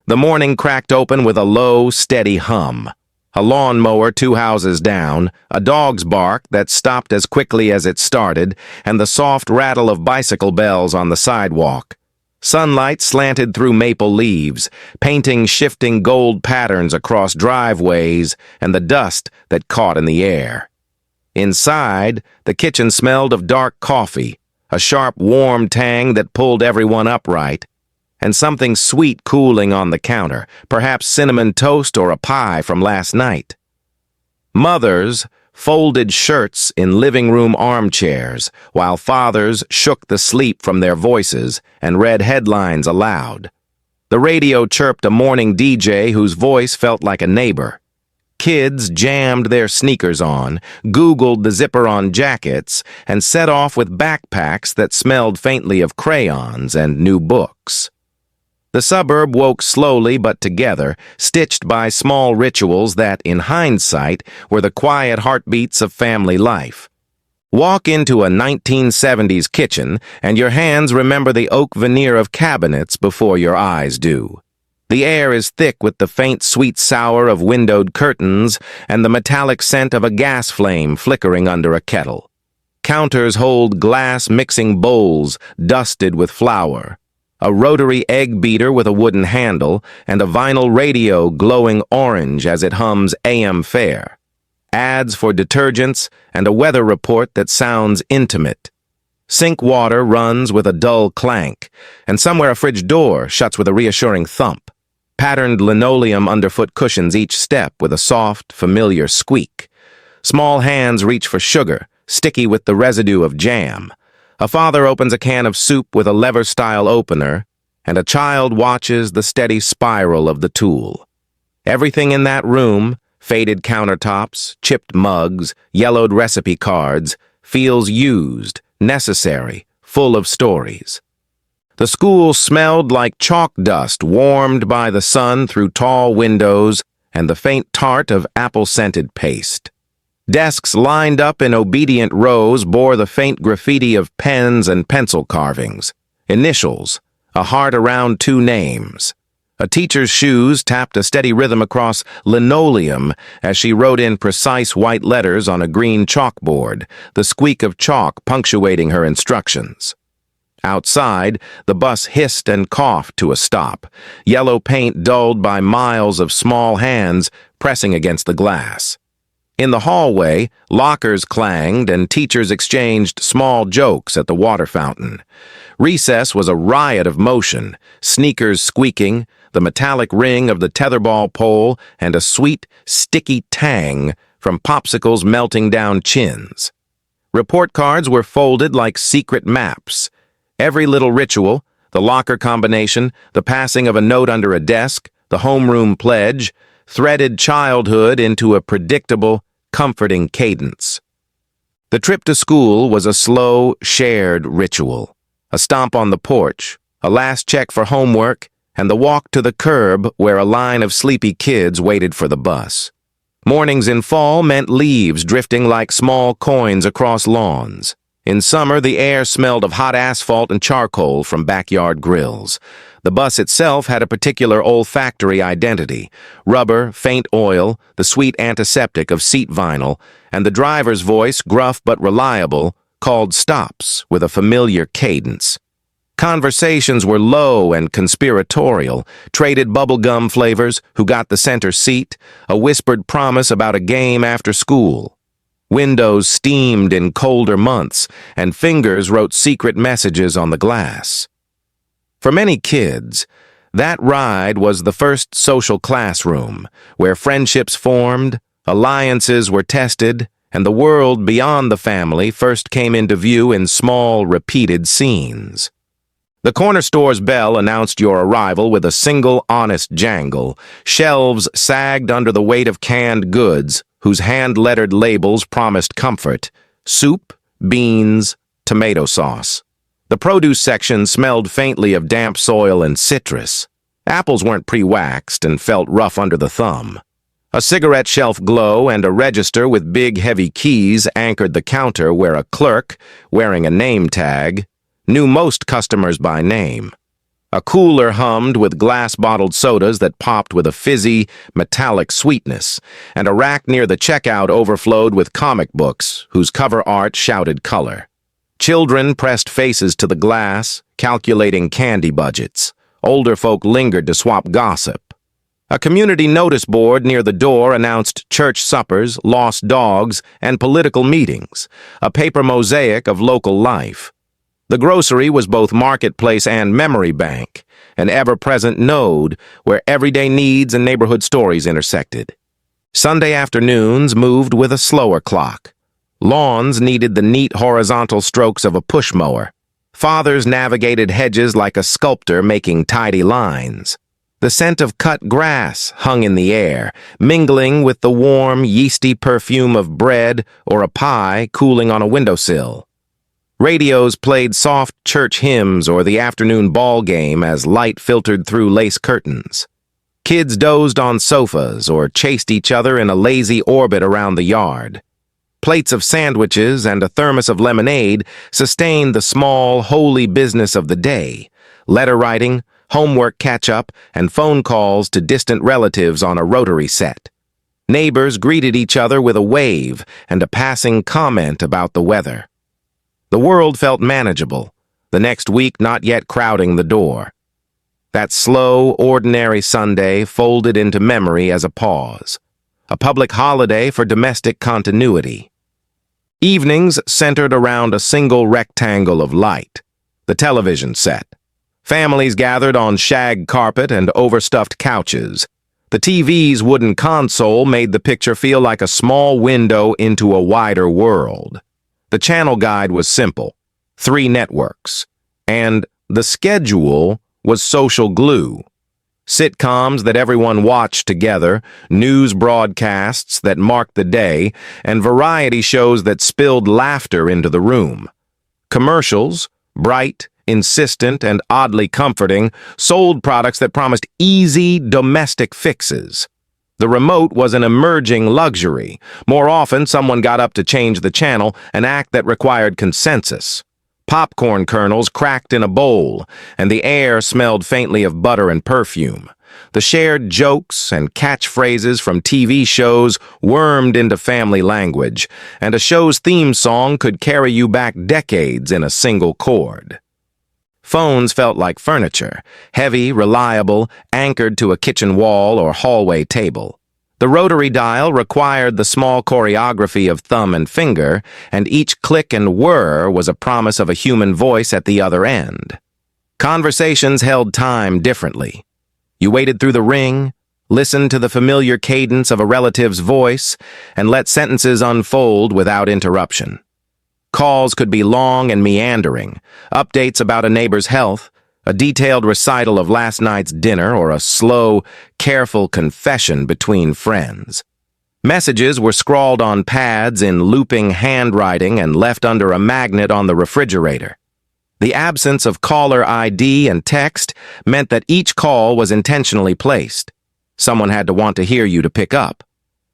The morning cracked open with a low, steady hum. A lawnmower 2 houses down, a dog's bark that stopped as quickly as it started, and the soft rattle of bicycle bells on the sidewalk. Sunlight slanted through maple leaves, painting shifting gold patterns across driveways and the dust that caught in the air. Inside, the kitchen smelled of dark coffee, a sharp, warm tang that pulled everyone upright, and something sweet cooling on the counter, perhaps cinnamon toast or a pie from last night. Mothers folded shirts in living room armchairs, while fathers shook the sleep from their voices and read headlines aloud. The radio chirped a morning DJ whose voice felt like a neighbor. Kids jammed their sneakers on, Googled the zipper-on jackets, and set off with backpacks that smelled faintly of crayons and new books. The suburb woke slowly but together, stitched by small rituals that, in hindsight, were the quiet heartbeats of family life. Walk into a 1970s kitchen, and your hands remember the oak veneer of cabinets before your eyes do. The air is thick with the faint sweet sour of windowed curtains and the metallic scent of a gas flame flickering under a kettle. Counters hold glass mixing bowls dusted with flour, a rotary egg beater with a wooden handle, and a vinyl radio glowing orange as it hums AM Fare. Ads for detergents, and a weather report that sounds intimate. Sink water runs with a dull clank, and somewhere a fridge door shuts with a reassuring thump. Patterned linoleum underfoot cushions each step with a soft, familiar squeak. Small hands reach for sugar, sticky with the residue of jam. A father opens a can of soup with a lever-style opener, and a child watches the steady spiral of the tool. Everything in that room, faded countertops, chipped mugs, yellowed recipe cards, feels used, necessary, full of stories. The school smelled like chalk dust warmed by the sun through tall windows and the faint tart of apple-scented paste. Desks lined up in obedient rows bore the faint graffiti of pens and pencil carvings, initials, a heart around 2 names. A teacher's shoes tapped a steady rhythm across linoleum as she wrote in precise white letters on a green chalkboard, the squeak of chalk punctuating her instructions. Outside, the bus hissed and coughed to a stop, yellow paint dulled by miles of small hands pressing against the glass. In the hallway, lockers clanged and teachers exchanged small jokes at the water fountain. Recess was a riot of motion, sneakers squeaking, the metallic ring of the tetherball pole, and a sweet, sticky tang from popsicles melting down chins. Report cards were folded like secret maps. Every little ritual, the locker combination, the passing of a note under a desk, the homeroom pledge, threaded childhood into a predictable, comforting cadence. The trip to school was a slow, shared ritual. A stomp on the porch, a last check for homework, and the walk to the curb where a line of sleepy kids waited for the bus. Mornings in fall meant leaves drifting like small coins across lawns. In summer, the air smelled of hot asphalt and charcoal from backyard grills. The bus itself had a particular olfactory identity: rubber, faint oil, the sweet antiseptic of seat vinyl, and the driver's voice, gruff but reliable, called stops with a familiar cadence. Conversations were low and conspiratorial, traded bubblegum flavors, who got the center seat, a whispered promise about a game after school. Windows steamed in colder months, and fingers wrote secret messages on the glass. For many kids, that ride was the first social classroom, where friendships formed, alliances were tested, and the world beyond the family first came into view in small, repeated scenes. The corner store's bell announced your arrival with a single honest jangle. Shelves sagged under the weight of canned goods, whose hand-lettered labels promised comfort: soup, beans, tomato sauce. The produce section smelled faintly of damp soil and citrus. Apples weren't pre-waxed and felt rough under the thumb. A cigarette shelf glow and a register with big, heavy keys anchored the counter where a clerk, wearing a name tag, knew most customers by name. A cooler hummed with glass-bottled sodas that popped with a fizzy, metallic sweetness, and a rack near the checkout overflowed with comic books whose cover art shouted color. Children pressed faces to the glass, calculating candy budgets. Older folk lingered to swap gossip. A community notice board near the door announced church suppers, lost dogs, and political meetings, a paper mosaic of local life. The grocery was both marketplace and memory bank, an ever-present node where everyday needs and neighborhood stories intersected. Sunday afternoons moved with a slower clock. Lawns needed the neat horizontal strokes of a push mower. Fathers navigated hedges like a sculptor making tidy lines. The scent of cut grass hung in the air, mingling with the warm, yeasty perfume of bread or a pie cooling on a windowsill. Radios played soft church hymns or the afternoon ball game as light filtered through lace curtains. Kids dozed on sofas or chased each other in a lazy orbit around the yard. Plates of sandwiches and a thermos of lemonade sustained the small, holy business of the day: letter writing, homework catch-up, and phone calls to distant relatives on a rotary set. Neighbors greeted each other with a wave and a passing comment about the weather. The world felt manageable, the next week not yet crowding the door. That slow, ordinary Sunday folded into memory as a pause, a public holiday for domestic continuity. Evenings centered around a single rectangle of light, the television set. Families gathered on shag carpet and overstuffed couches. The TV's wooden console made the picture feel like a small window into a wider world. The channel guide was simple: 3 networks, and the schedule was social glue. Sitcoms that everyone watched together, news broadcasts that marked the day, and variety shows that spilled laughter into the room. Commercials, bright, insistent, and oddly comforting, sold products that promised easy domestic fixes. The remote was an emerging luxury. More often, someone got up to change the channel, an act that required consensus. Popcorn kernels cracked in a bowl, and the air smelled faintly of butter and perfume. The shared jokes and catchphrases from TV shows wormed into family language, and a show's theme song could carry you back decades in a single chord. Phones felt like furniture, heavy, reliable, anchored to a kitchen wall or hallway table. The rotary dial required the small choreography of thumb and finger, and each click and whir was a promise of a human voice at the other end. Conversations held time differently. You waited through the ring, listened to the familiar cadence of a relative's voice, and let sentences unfold without interruption. Calls could be long and meandering, updates about a neighbor's health, a detailed recital of last night's dinner, or a slow, careful confession between friends. Messages were scrawled on pads in looping handwriting and left under a magnet on the refrigerator. The absence of caller ID and text meant that each call was intentionally placed. Someone had to want to hear you to pick up.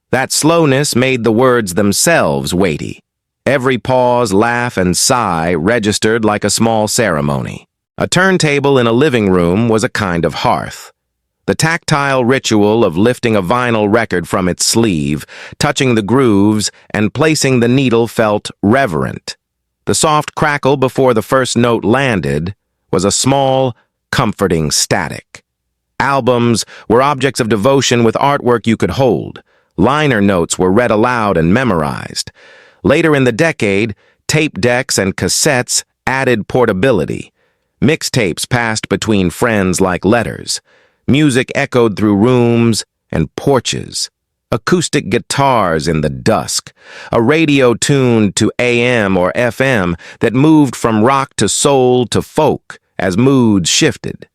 That slowness made the words themselves weighty. Every pause, laugh, and sigh registered like a small ceremony. A turntable in a living room was a kind of hearth. The tactile ritual of lifting a vinyl record from its sleeve, touching the grooves, and placing the needle felt reverent. The soft crackle before the first note landed was a small, comforting static. Albums were objects of devotion with artwork you could hold. Liner notes were read aloud and memorized. Later in the decade, tape decks and cassettes added portability. Mixtapes passed between friends like letters. Music echoed through rooms and porches. Acoustic guitars in the dusk. A radio tuned to AM or FM that moved from rock to soul to folk as moods shifted.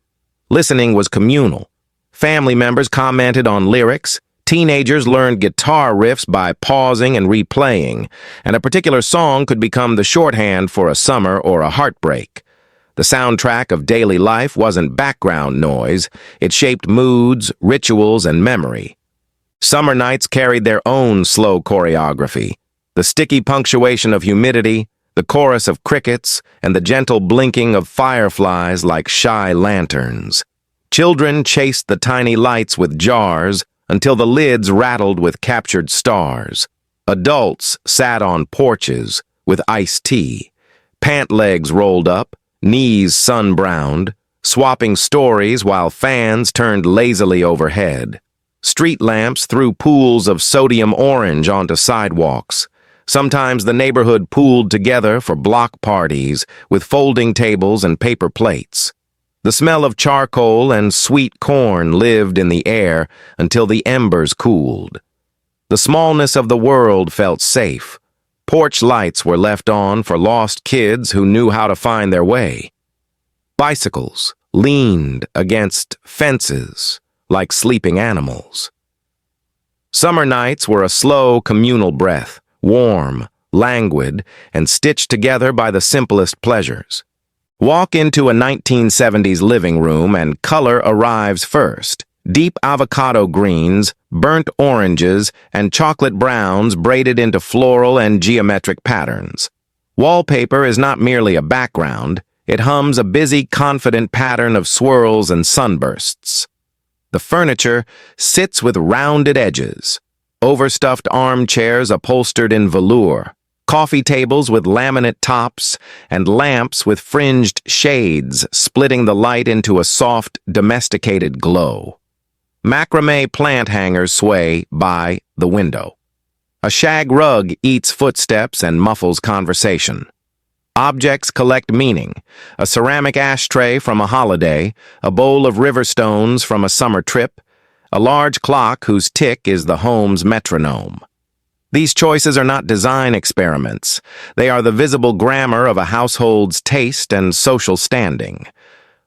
Listening was communal. Family members commented on lyrics. Teenagers learned guitar riffs by pausing and replaying, and a particular song could become the shorthand for a summer or a heartbreak. The soundtrack of daily life wasn't background noise. It shaped moods, rituals, and memory. Summer nights carried their own slow choreography. The sticky punctuation of humidity, the chorus of crickets, and the gentle blinking of fireflies like shy lanterns. Children chased the tiny lights with jars until the lids rattled with captured stars. Adults sat on porches with iced tea, pant legs rolled up, knees sun-browned, swapping stories while fans turned lazily overhead. Street lamps threw pools of sodium orange onto sidewalks. Sometimes the neighborhood pooled together for block parties with folding tables and paper plates. The smell of charcoal and sweet corn lived in the air until the embers cooled. The smallness of the world felt safe. Porch lights were left on for lost kids who knew how to find their way. Bicycles leaned against fences like sleeping animals. Summer nights were a slow communal breath, warm, languid, and stitched together by the simplest pleasures. Walk into a 1970s living room and color arrives first. Deep avocado greens, burnt oranges, and chocolate browns braided into floral and geometric patterns. Wallpaper is not merely a background, it hums a busy, confident pattern of swirls and sunbursts. The furniture sits with rounded edges, overstuffed armchairs upholstered in velour, coffee tables with laminate tops, and lamps with fringed shades splitting the light into a soft, domesticated glow. Macrame plant hangers sway by the window. A shag rug eats footsteps and muffles conversation. Objects collect meaning, a ceramic ashtray from a holiday, a bowl of river stones from a summer trip, a large clock whose tick is the home's metronome. These choices are not design experiments. They are the visible grammar of a household's taste and social standing.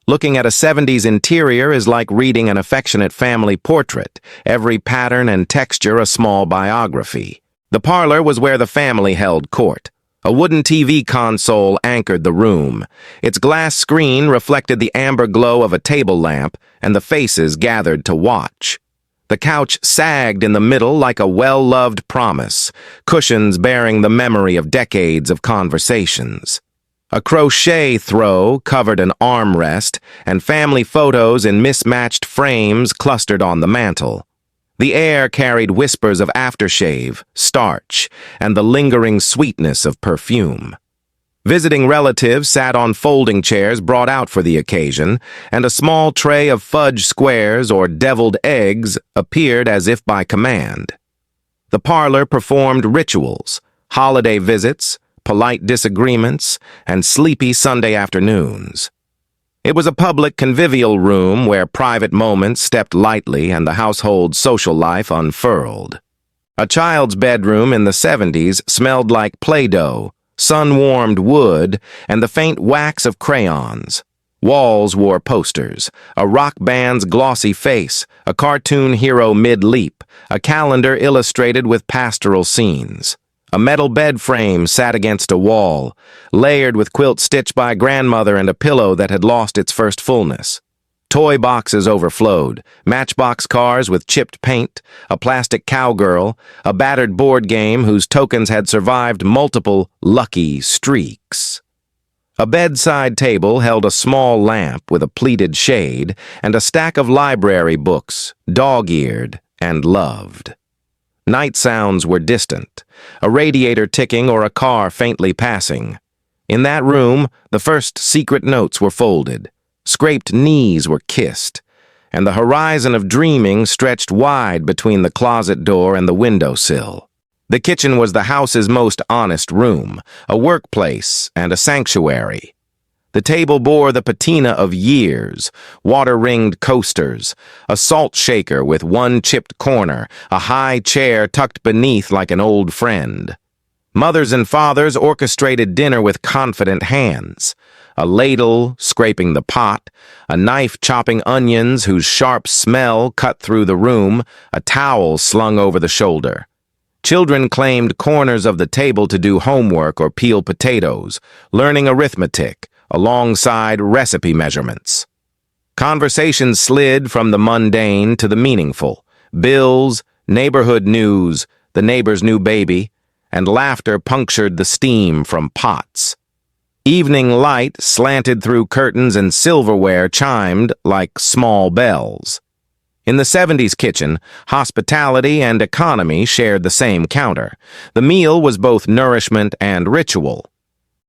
Looking at a 70s interior is like reading an affectionate family portrait, every pattern and texture a small biography. The parlor was where the family held court. A wooden TV console anchored the room. Its glass screen reflected the amber glow of a table lamp, and the faces gathered to watch. The couch sagged in the middle like a well-loved promise, cushions bearing the memory of decades of conversations. A crochet throw covered an armrest, and family photos in mismatched frames clustered on the mantel. The air carried whispers of aftershave, starch, and the lingering sweetness of perfume. Visiting relatives sat on folding chairs brought out for the occasion, and a small tray of fudge squares or deviled eggs appeared as if by command. The parlor performed rituals, holiday visits, polite disagreements, and sleepy Sunday afternoons. It was a public convivial room where private moments stepped lightly and the household's social life unfurled. A child's bedroom in the 70s smelled like Play-Doh, sun-warmed wood, and the faint wax of crayons. Walls wore posters, a rock band's glossy face, a cartoon hero mid-leap, a calendar illustrated with pastoral scenes. A metal bed frame sat against a wall, layered with quilts stitched by grandmother and a pillow that had lost its first fullness. Toy boxes overflowed, matchbox cars with chipped paint, a plastic cowgirl, a battered board game whose tokens had survived multiple lucky streaks. A bedside table held a small lamp with a pleated shade and a stack of library books, dog-eared and loved. Night sounds were distant, a radiator ticking or a car faintly passing. In that room, the first secret notes were folded, scraped knees were kissed, and the horizon of dreaming stretched wide between the closet door and the windowsill. The kitchen was the house's most honest room, a workplace and a sanctuary. The table bore the patina of years, water-ringed coasters, a salt shaker with one chipped corner, a high chair tucked beneath like an old friend. Mothers and fathers orchestrated dinner with confident hands, a ladle scraping the pot, a knife chopping onions whose sharp smell cut through the room, a towel slung over the shoulder. Children claimed corners of the table to do homework or peel potatoes, learning arithmetic, alongside recipe measurements. Conversations slid from the mundane to the meaningful. Bills, neighborhood news, the neighbor's new baby, and laughter punctured the steam from pots. Evening light slanted through curtains and silverware chimed like small bells. In the 70s kitchen, hospitality and economy shared the same counter. The meal was both nourishment and ritual.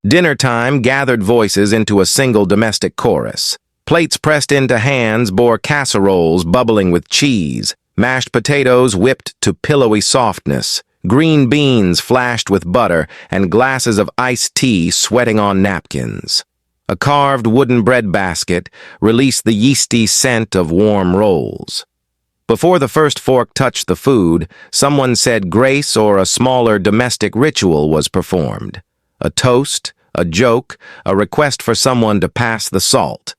Dinner time gathered voices into a single domestic chorus. Plates pressed into hands bore casseroles bubbling with cheese, mashed potatoes whipped to pillowy softness, green beans flashed with butter, and glasses of iced tea sweating on napkins. A carved wooden bread basket released the yeasty scent of warm rolls. Before the first fork touched the food, someone said grace or a smaller domestic ritual was performed. A toast, a joke, a request for someone to pass the salt.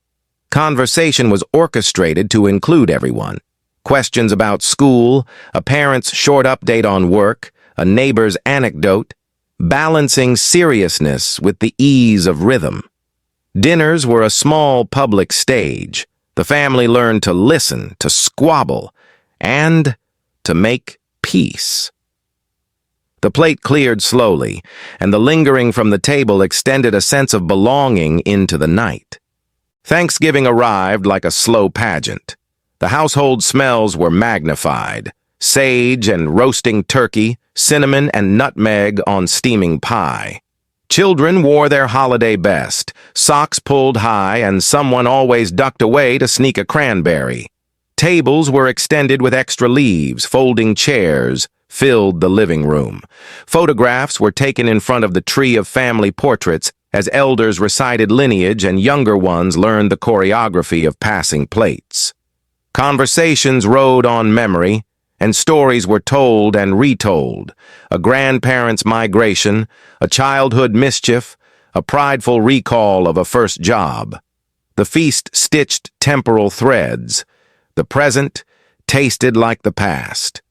Conversation was orchestrated to include everyone. Questions about school, a parent's short update on work, a neighbor's anecdote, balancing seriousness with the ease of rhythm. Dinners were a small public stage. The family learned to listen, to squabble, and to make peace. The plate cleared slowly, and the lingering from the table extended a sense of belonging into the night. Thanksgiving arrived like a slow pageant. The household smells were magnified. Sage and roasting turkey, cinnamon and nutmeg on steaming pie. Children wore their holiday best, socks pulled high, and someone always ducked away to sneak a cranberry. Tables were extended with extra leaves, folding chairs filled the living room. Photographs were taken in front of the tree of family portraits as elders recited lineage and younger ones learned the choreography of passing plates. Conversations rode on memory, and stories were told and retold. A grandparent's migration, a childhood mischief, a prideful recall of a first job. The feast stitched temporal threads. The present tasted like the past.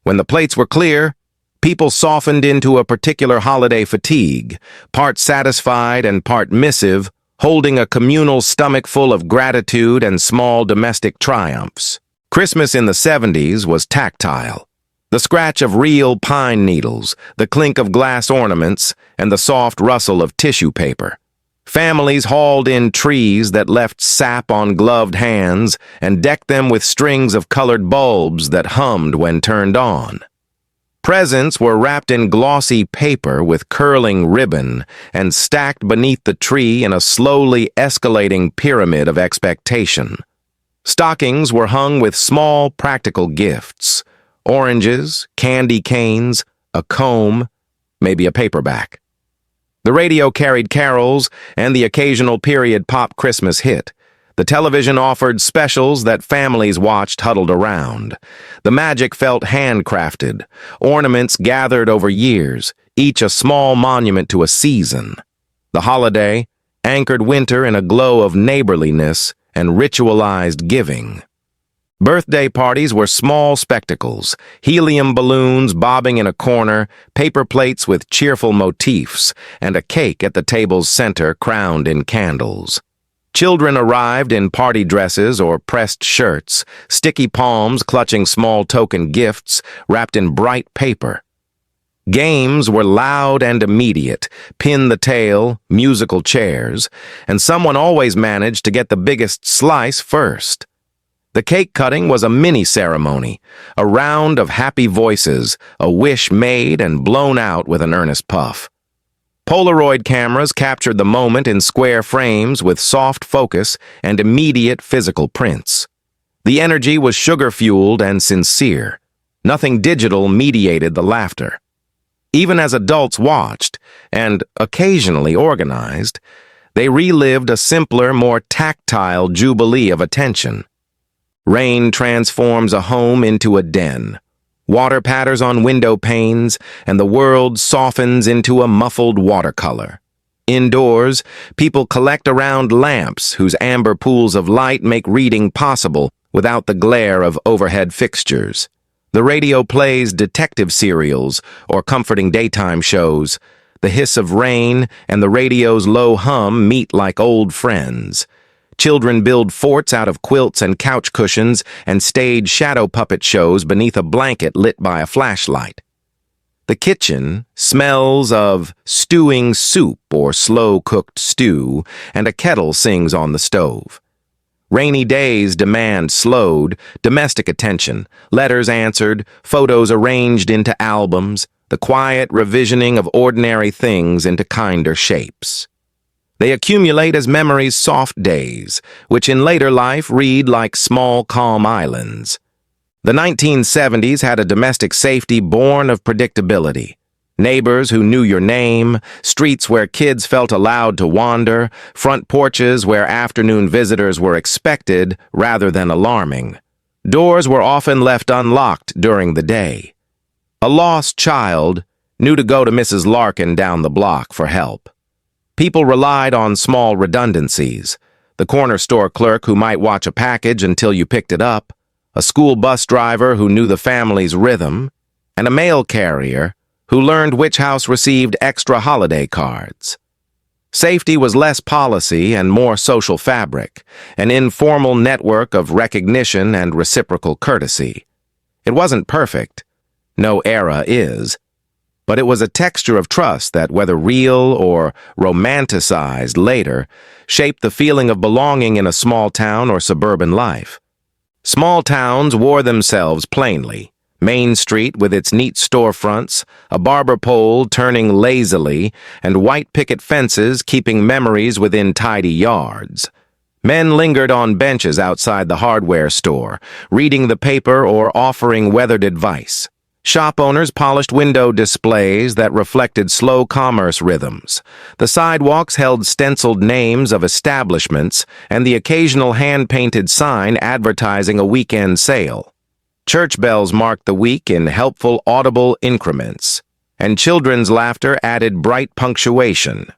When the plates were clear, people softened into a particular holiday fatigue, part satisfied and part missive, holding a communal stomach full of gratitude and small domestic triumphs. Christmas in the 70s was tactile. The scratch of real pine needles, the clink of glass ornaments, and the soft rustle of tissue paper. Families hauled in trees that left sap on gloved hands and decked them with strings of colored bulbs that hummed when turned on. Presents were wrapped in glossy paper with curling ribbon and stacked beneath the tree in a slowly escalating pyramid of expectation. Stockings were hung with small practical gifts: oranges, candy canes, a comb, maybe a paperback. The radio carried carols and the occasional period pop Christmas hit. The television offered specials that families watched huddled around. The magic felt handcrafted, ornaments gathered over years, each a small monument to a season. The holiday anchored winter in a glow of neighborliness and ritualized giving. Birthday parties were small spectacles, helium balloons bobbing in a corner, paper plates with cheerful motifs, and a cake at the table's center crowned in candles. Children arrived in party dresses or pressed shirts, sticky palms clutching small token gifts wrapped in bright paper. Games were loud and immediate, pin the tail, musical chairs, and someone always managed to get the biggest slice first. The cake cutting was a mini-ceremony, a round of happy voices, a wish made and blown out with an earnest puff. Polaroid cameras captured the moment in square frames with soft focus and immediate physical prints. The energy was sugar-fueled and sincere. Nothing digital mediated the laughter. Even as adults watched, and occasionally organized, they relived a simpler, more tactile jubilee of attention. Rain transforms a home into a den. Water patters on window panes, and the world softens into a muffled watercolor. Indoors, people collect around lamps whose amber pools of light make reading possible without the glare of overhead fixtures. The radio plays detective serials or comforting daytime shows. The hiss of rain and the radio's low hum meet like old friends. Children build forts out of quilts and couch cushions and stage shadow puppet shows beneath a blanket lit by a flashlight. The kitchen smells of stewing soup or slow-cooked stew, and a kettle sings on the stove. Rainy days demand slowed, domestic attention, letters answered, photos arranged into albums, the quiet revisioning of ordinary things into kinder shapes. They accumulate as memories' soft days, which in later life read like small, calm islands. The 1970s had a domestic safety born of predictability. Neighbors who knew your name, streets where kids felt allowed to wander, front porches where afternoon visitors were expected rather than alarming. Doors were often left unlocked during the day. A lost child knew to go to Mrs. Larkin down the block for help. People relied on small redundancies: the corner store clerk who might watch a package until you picked it up, a school bus driver who knew the family's rhythm, and a mail carrier who learned which house received extra holiday cards. Safety was less policy and more social fabric, an informal network of recognition and reciprocal courtesy. It wasn't perfect. No era is. But it was a texture of trust that, whether real or romanticized later, shaped the feeling of belonging in a small town or suburban life. Small towns wore themselves plainly. Main Street with its neat storefronts, a barber pole turning lazily, and white picket fences keeping memories within tidy yards. Men lingered on benches outside the hardware store, reading the paper or offering weathered advice. Shop owners polished window displays that reflected slow commerce rhythms. The sidewalks held stenciled names of establishments and the occasional hand-painted sign advertising a weekend sale. Church bells marked the week in helpful, audible increments, and children's laughter added bright punctuation.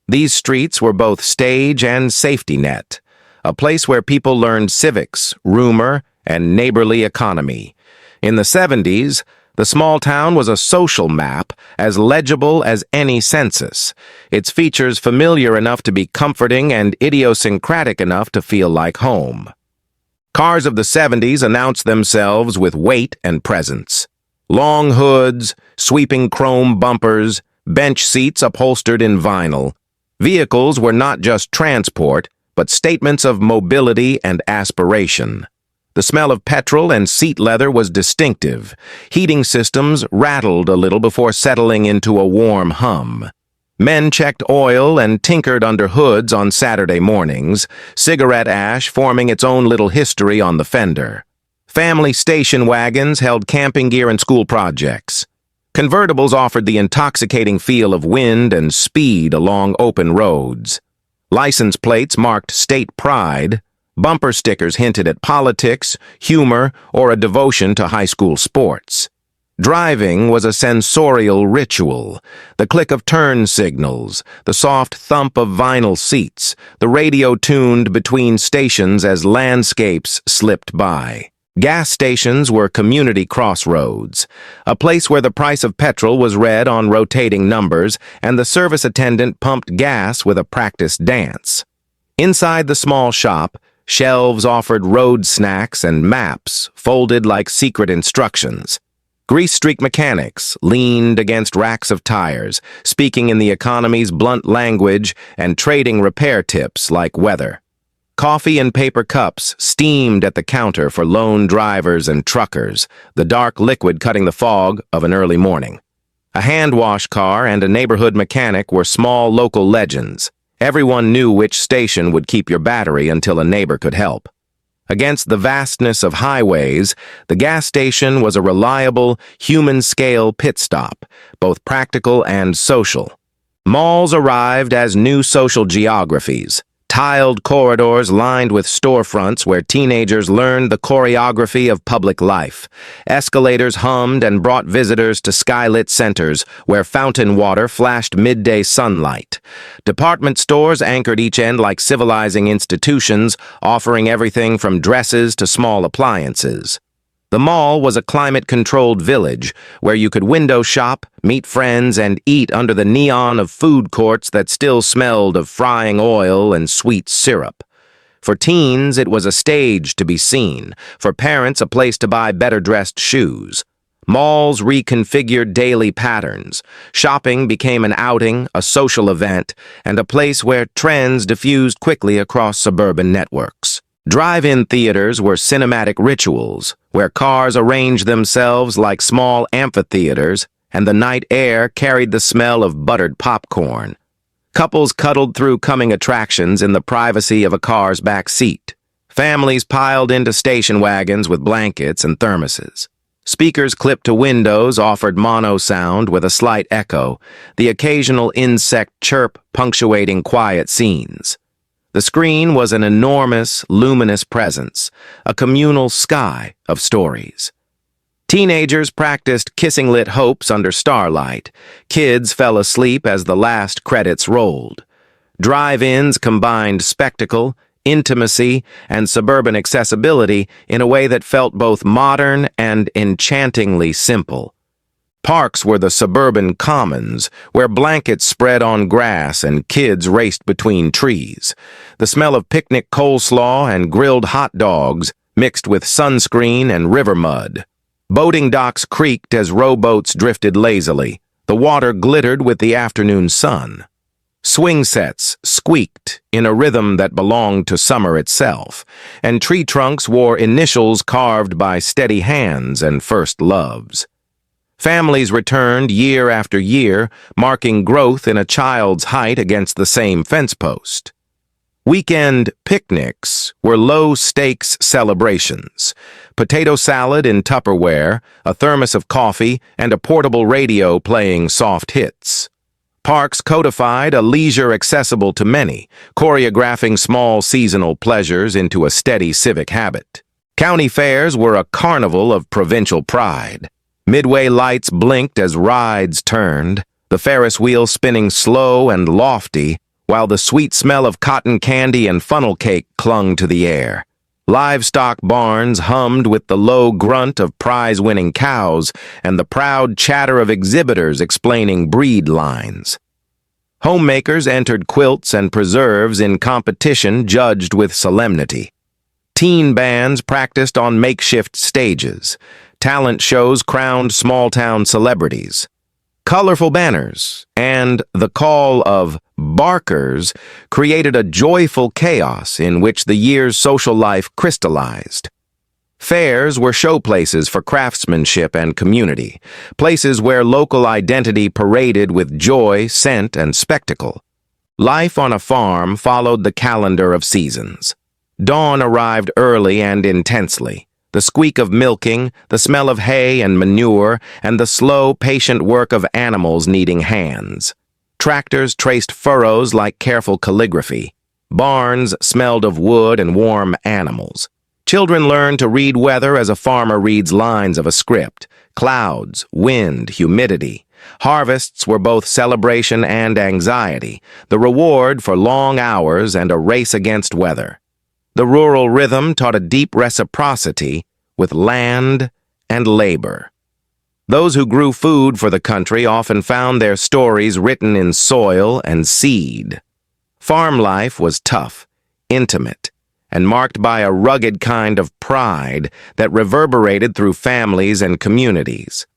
These streets were both stage and safety net, a place where people learned civics, rumor, and neighborly economy. In the 70s, the small town was a social map as legible as any census, its features familiar enough to be comforting and idiosyncratic enough to feel like home. Cars of the 70s announced themselves with weight and presence. Long hoods, sweeping chrome bumpers, bench seats upholstered in vinyl. Vehicles were not just transport, but statements of mobility and aspiration. The smell of petrol and seat leather was distinctive. Heating systems rattled a little before settling into a warm hum. Men checked oil and tinkered under hoods on Saturday mornings, cigarette ash forming its own little history on the fender. Family station wagons held camping gear and school projects. Convertibles offered the intoxicating feel of wind and speed along open roads. License plates marked state pride. Bumper stickers hinted at politics, humor, or a devotion to high school sports. Driving was a sensorial ritual. The click of turn signals, the soft thump of vinyl seats, the radio tuned between stations as landscapes slipped by. Gas stations were community crossroads, a place where the price of petrol was read on rotating numbers and the service attendant pumped gas with a practiced dance. Inside the small shop, shelves offered road snacks and maps folded like secret instructions. Grease-streaked mechanics leaned against racks of tires, speaking in the economy's blunt language and trading repair tips like weather. Coffee and paper cups steamed at the counter for lone drivers and truckers, the dark liquid cutting the fog of an early morning. A hand-wash car and a neighborhood mechanic were small local legends. Everyone knew which station would keep your battery until a neighbor could help. Against the vastness of highways, the gas station was a reliable, human-scale pit stop, both practical and social. Malls arrived as new social geographies, tiled corridors lined with storefronts where teenagers learned the choreography of public life. Escalators hummed and brought visitors to skylit centers where fountain water flashed midday sunlight. Department stores anchored each end like civilizing institutions, offering everything from dresses to small appliances. The mall was a climate-controlled village where you could window shop, meet friends, and eat under the neon of food courts that still smelled of frying oil and sweet syrup. For teens, it was a stage to be seen. For parents, a place to buy better-dressed shoes. Malls reconfigured daily patterns. Shopping became an outing, a social event, and a place where trends diffused quickly across suburban networks. Drive-in theaters were cinematic rituals, where cars arranged themselves like small amphitheaters, and the night air carried the smell of buttered popcorn. Couples cuddled through coming attractions in the privacy of a car's back seat. Families piled into station wagons with blankets and thermoses. Speakers clipped to windows offered mono sound with a slight echo, the occasional insect chirp punctuating quiet scenes. The screen was an enormous, luminous presence, a communal sky of stories. Teenagers practiced kissing-lit hopes under starlight. Kids fell asleep as the last credits rolled. Drive-ins combined spectacle, intimacy, and suburban accessibility in a way that felt both modern and enchantingly simple. Parks were the suburban commons, where blankets spread on grass and kids raced between trees. The smell of picnic coleslaw and grilled hot dogs mixed with sunscreen and river mud. Boating docks creaked as rowboats drifted lazily. The water glittered with the afternoon sun. Swing sets squeaked in a rhythm that belonged to summer itself, and tree trunks wore initials carved by steady hands and first loves. Families returned year after year, marking growth in a child's height against the same fence post. Weekend picnics were low-stakes celebrations. Potato salad in Tupperware, a thermos of coffee, and a portable radio playing soft hits. Parks codified a leisure accessible to many, choreographing small seasonal pleasures into a steady civic habit. County fairs were a carnival of provincial pride. Midway lights blinked as rides turned, the Ferris wheel spinning slow and lofty, while the sweet smell of cotton candy and funnel cake clung to the air. Livestock barns hummed with the low grunt of prize-winning cows and the proud chatter of exhibitors explaining breed lines. Homemakers entered quilts and preserves in competition judged with solemnity. Teen bands practiced on makeshift stages. Talent shows crowned small-town celebrities. Colorful banners and the call of barkers created a joyful chaos in which the year's social life crystallized. Fairs were showplaces for craftsmanship and community, places where local identity paraded with joy, scent, and spectacle. Life on a farm followed the calendar of seasons. Dawn arrived early and intensely. The squeak of milking, the smell of hay and manure, and the slow, patient work of animals needing hands. Tractors traced furrows like careful calligraphy. Barns smelled of wood and warm animals. Children learned to read weather as a farmer reads lines of a script. Clouds, wind, humidity. Harvests were both celebration and anxiety, the reward for long hours and a race against weather. The rural rhythm taught a deep reciprocity with land and labor. Those who grew food for the country often found their stories written in soil and seed. Farm life was tough, intimate, and marked by a rugged kind of pride that reverberated through families and communities.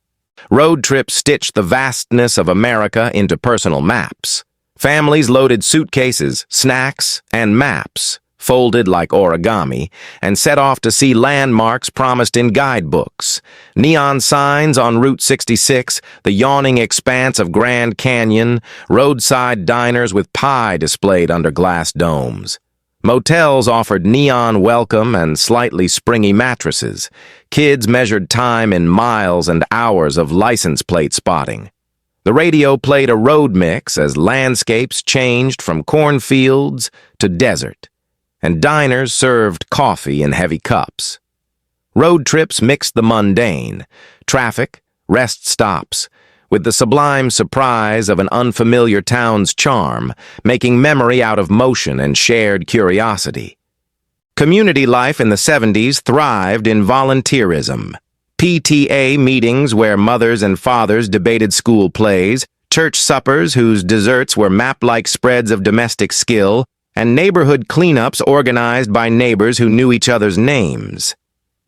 Road trips stitched the vastness of America into personal maps. Families loaded suitcases, snacks, and maps, folded like origami, and set off to see landmarks promised in guidebooks. Neon signs on Route 66, the yawning expanse of Grand Canyon, roadside diners with pie displayed under glass domes. Motels offered neon welcome and slightly springy mattresses. Kids measured time in miles and hours of license plate spotting. The radio played a road mix as landscapes changed from cornfields to desert, and diners served coffee in heavy cups. Road trips mixed the mundane, traffic, rest stops, with the sublime surprise of an unfamiliar town's charm, making memory out of motion and shared curiosity. Community life in the 70s thrived in volunteerism. PTA meetings where mothers and fathers debated school plays, church suppers whose desserts were map-like spreads of domestic skill, and neighborhood cleanups organized by neighbors who knew each other's names.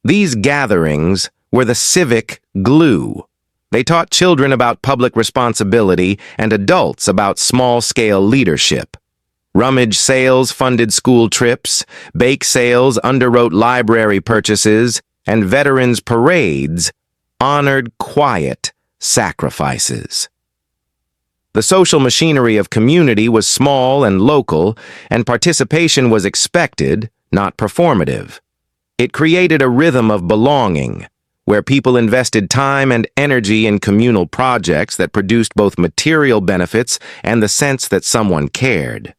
These gatherings were the civic glue. They taught children about public responsibility and adults about small-scale leadership. Rummage sales funded school trips, bake sales underwrote library purchases, and veterans' parades honored quiet sacrifices. The social machinery of community was small and local, and participation was expected, not performative. It created a rhythm of belonging, where people invested time and energy in communal projects that produced both material benefits and the sense that someone cared.